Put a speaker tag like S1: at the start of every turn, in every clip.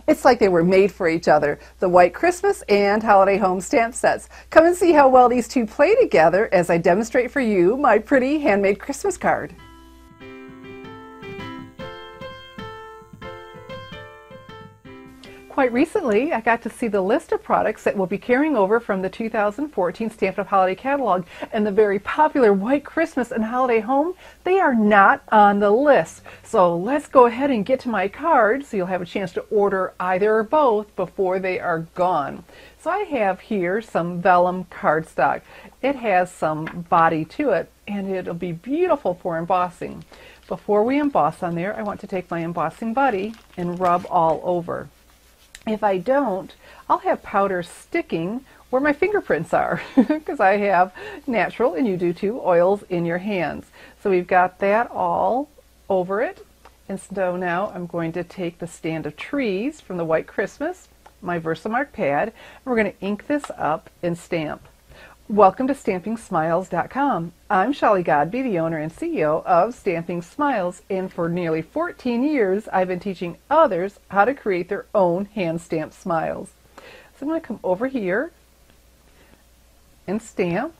S1: It's like they were made for each other, the White Christmas and Holiday Home stamp sets. Come and see how well these two play together as I demonstrate for you my pretty handmade Christmas card. Quite recently, I got to see the list of products that we'll be carrying over from the 2014 Stampin' Up! Holiday Catalog, and the very popular White Christmas and Holiday Home, they are not on the list. So let's go ahead and get to my card so you'll have a chance to order either or both before they are gone. So I have here some Vellum cardstock. It has some body to it, and it'll be beautiful for embossing. Before we emboss on there, I want to take my Embossing Buddy and rub all over. If I don't, I'll have powder sticking where my fingerprints are because I have natural, and you do too, oils in your hands. So we've got that all over it. And so now I'm going to take the stand of trees from the White Christmas, my VersaMark pad, and we're going to ink this up and stamp. Welcome to StampingSmiles.com. I'm Shelley Godby, the owner and CEO of Stamping Smiles, and for nearly 14 years I've been teaching others how to create their own hand-stamped smiles. So I'm going to come over here and stamp,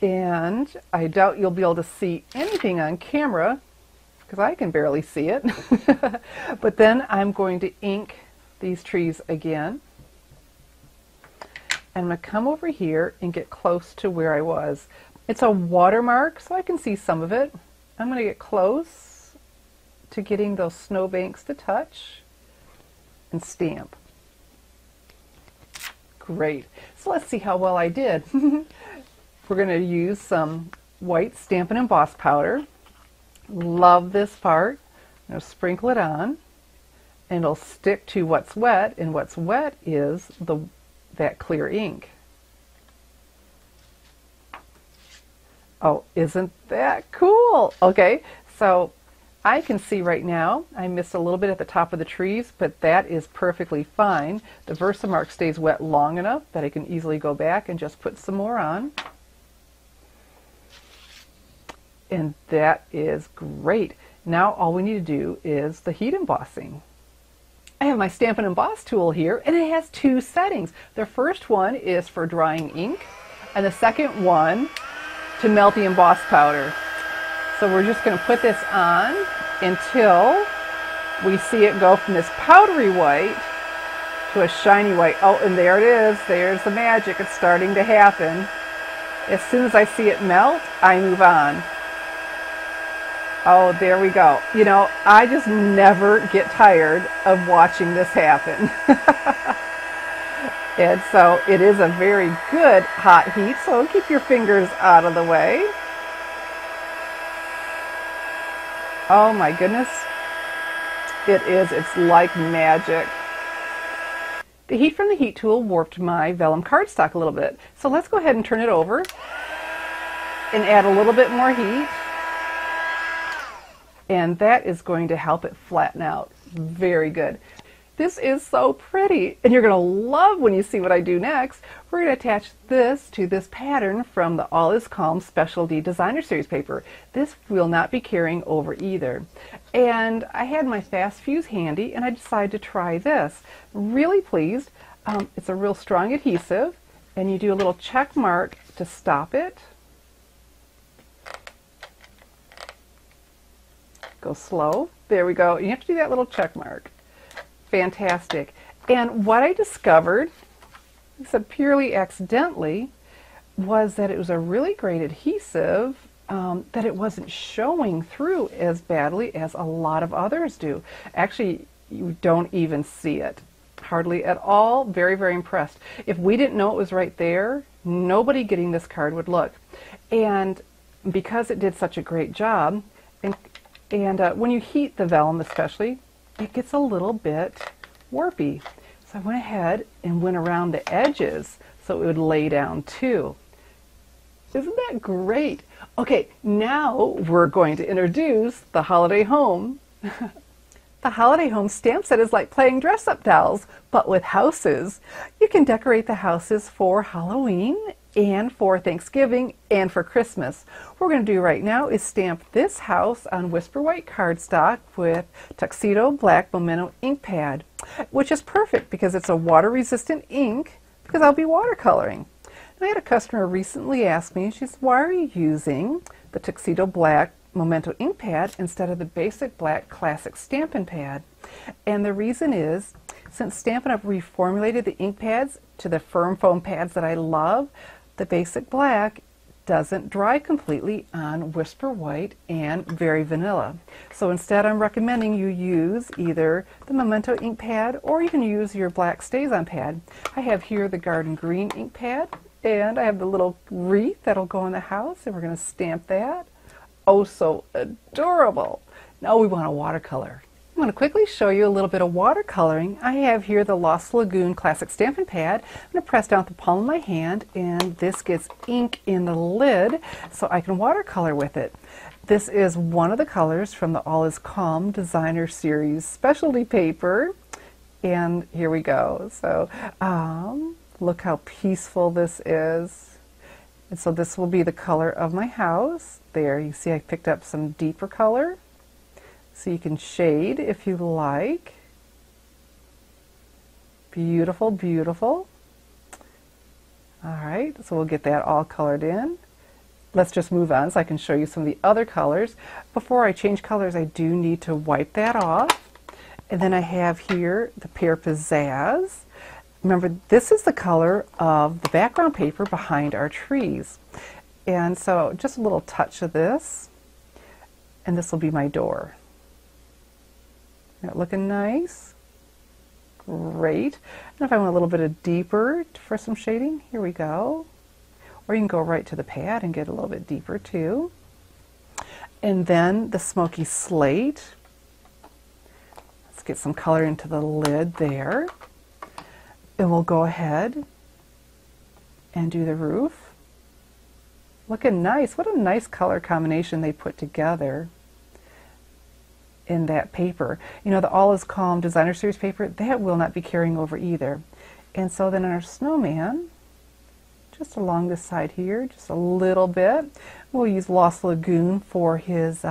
S1: and I doubt you'll be able to see anything on camera because I can barely see it. But then I'm going to ink these trees again. And I'm going to come over here and get close to where I was. It's a watermark, so I can see some of it. I'm going to get close to getting those snowbanks to touch and stamp. Great. So let's see how well I did. We're going to use some white Stampin' Emboss powder. Love this part. I'm going to sprinkle it on, and it'll stick to what's wet, and what's wet is that clear ink. Oh, isn't that cool? Okay, so I can see right now, I missed a little bit at the top of the trees, but that is perfectly fine. The VersaMark stays wet long enough that I can easily go back and just put some more on. And that is great. Now all we need to do is the heat embossing. I have my Stampin' Emboss tool here, and it has two settings. The first one is for drying ink, and the second one to melt the emboss powder. So we're just going to put this on until we see it go from this powdery white to a shiny white. Oh, and there it is. There's the magic. It's starting to happen. As soon as I see it melt, I move on. Oh, there we go. You know, I just never get tired of watching this happen. And so it is a very good hot heat, so keep your fingers out of the way. Oh my goodness. It is. It's like magic. The heat from the heat tool warped my Vellum cardstock a little bit. So let's go ahead and turn it over and add a little bit more heat. And that is going to help it flatten out. Very good. This is so pretty, and you're going to love when you see what I do next. We're going to attach this to this pattern from the All Is Calm Specialty Designer Series paper. This will not be carrying over either. And I had my fast fuse handy, and I decided to try this. Really pleased. It's a real strong adhesive, and you do a little check mark to stop it. Go slow. There we go. You have to do that little check mark. Fantastic. And what I discovered, I said purely accidentally, was that it was a really great adhesive, that it wasn't showing through as badly as a lot of others do. Actually, you don't even see it. Hardly at all. Very, very impressed. If we didn't know it was right there, nobody getting this card would look. And because it did such a great job, and when you heat the vellum especially, it gets a little bit warpy. So I went ahead and went around the edges so it would lay down too. Isn't that great? Okay, now we're going to introduce the Holiday Home. The Holiday Home stamp set is like playing dress-up dolls, but with houses. You can decorate the houses for Halloween and for Thanksgiving and for Christmas. What we're going to do right now is stamp this house on Whisper White cardstock with Tuxedo Black Memento Ink Pad, which is perfect because it's a water-resistant ink because I'll be watercoloring. I had a customer recently ask me, she said, why are you using the Tuxedo Black Memento Ink Pad instead of the basic black classic Stampin' Pad? And the reason is, since Stampin' Up reformulated the ink pads to the firm foam pads that I love, the basic black doesn't dry completely on Whisper White and Very Vanilla. So instead I'm recommending you use either the Memento ink pad or you can use your black StazOn pad. I have here the Garden Green ink pad, and I have the little wreath that'll go in the house, and we're going to stamp that. Oh, so adorable. Now we want a watercolor. I'm going to quickly show you a little bit of watercoloring. I have here the Lost Lagoon Classic Stampin' Pad. I'm going to press down with the palm of my hand, and this gets ink in the lid so I can watercolor with it. This is one of the colors from the All Is Calm Designer Series specialty paper. And here we go. So look how peaceful this is. And so this will be the color of my house. There, you see I picked up some deeper color. So you can shade if you like. Beautiful, beautiful. All right, so we'll get that all colored in. Let's just move on so I can show you some of the other colors. Before I change colors, I do need to wipe that off. And then I have here the Pear Pizzazz. Remember, this is the color of the background paper behind our trees. And so just a little touch of this, and this will be my door. That looking nice? Great. And if I want a little bit of deeper for some shading, here we go. Or you can go right to the pad and get a little bit deeper too. And then the Smoky Slate. Let's get some color into the lid there. And we'll go ahead and do the roof. Looking nice. What a nice color combination they put together in that paper. You know, the All Is Calm Designer Series paper, that will not be carrying over either. And so then our snowman, just along this side here, just a little bit. We'll use Lost Lagoon for his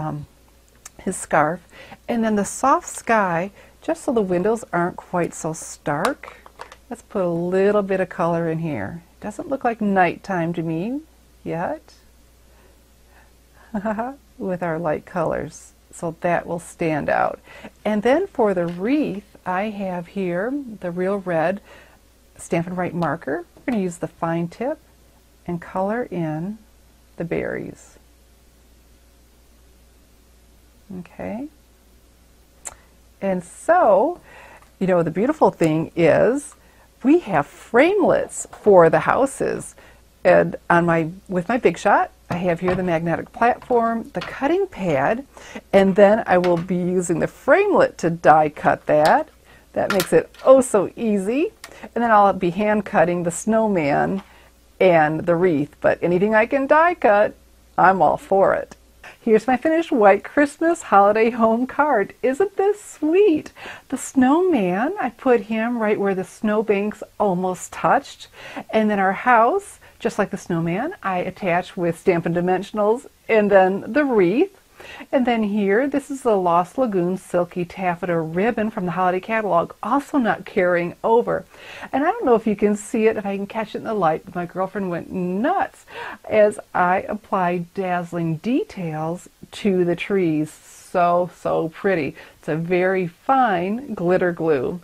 S1: scarf. And then the soft sky, just so the windows aren't quite so stark, let's put a little bit of color in here. Doesn't look like nighttime to me yet with our light colors. So that will stand out. And then for the wreath, I have here the Real Red Stampin' Right marker. We're going to use the fine tip and color in the berries. Okay. And so, you know, the beautiful thing is we have framelits for the houses. And on with my Big Shot, I have here the magnetic platform, the cutting pad, and then I will be using the framelit to die cut that. That makes it oh so easy. And then I'll be hand cutting the snowman and the wreath, but anything I can die cut, I'm all for it. Here's my finished white Christmas holiday home card. Isn't this sweet? The snowman, I put him right where the snowbanks almost touched. And then our house, just like the snowman, I attach with Stampin' Dimensionals and then the wreath. And then here, this is the Lost Lagoon Silky Taffeta ribbon from the holiday catalog, also not carrying over. And I don't know if you can see it, if I can catch it in the light, but my girlfriend went nuts as I applied Dazzling Details to the trees. So, so pretty. It's a very fine glitter glue.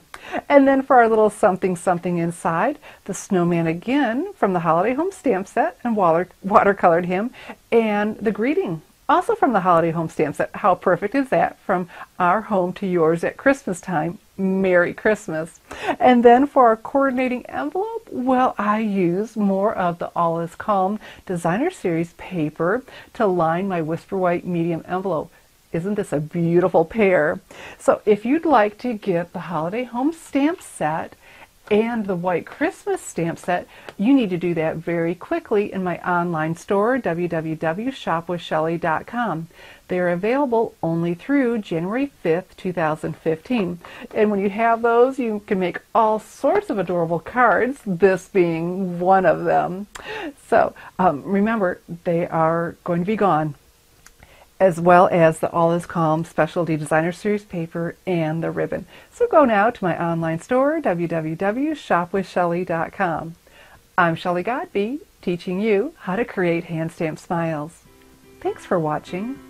S1: And then for our little something something inside, the snowman again from the Holiday Home Stamp Set, and watercolored him, and the greeting. Also from the Holiday Home Stamp Set. How perfect is that? From our home to yours at Christmas time. Merry Christmas. And then for our coordinating envelope, well, I use more of the All Is Calm Designer Series paper to line my Whisper White medium envelope. Isn't this a beautiful pair? So if you'd like to get the Holiday Home Stamp Set and the White Christmas stamp set, you need to do that very quickly in my online store, www.shopwithshelly.com. They are available only through January 5th, 2015. And when you have those, you can make all sorts of adorable cards, this being one of them. So remember, they are going to be gone, as well as the All Is Calm Specialty Designer Series paper and the ribbon. So go now to my online store, www.shopwithshelly.com. I'm Shelley Godby, teaching you how to create hand stamped smiles. Thanks for watching.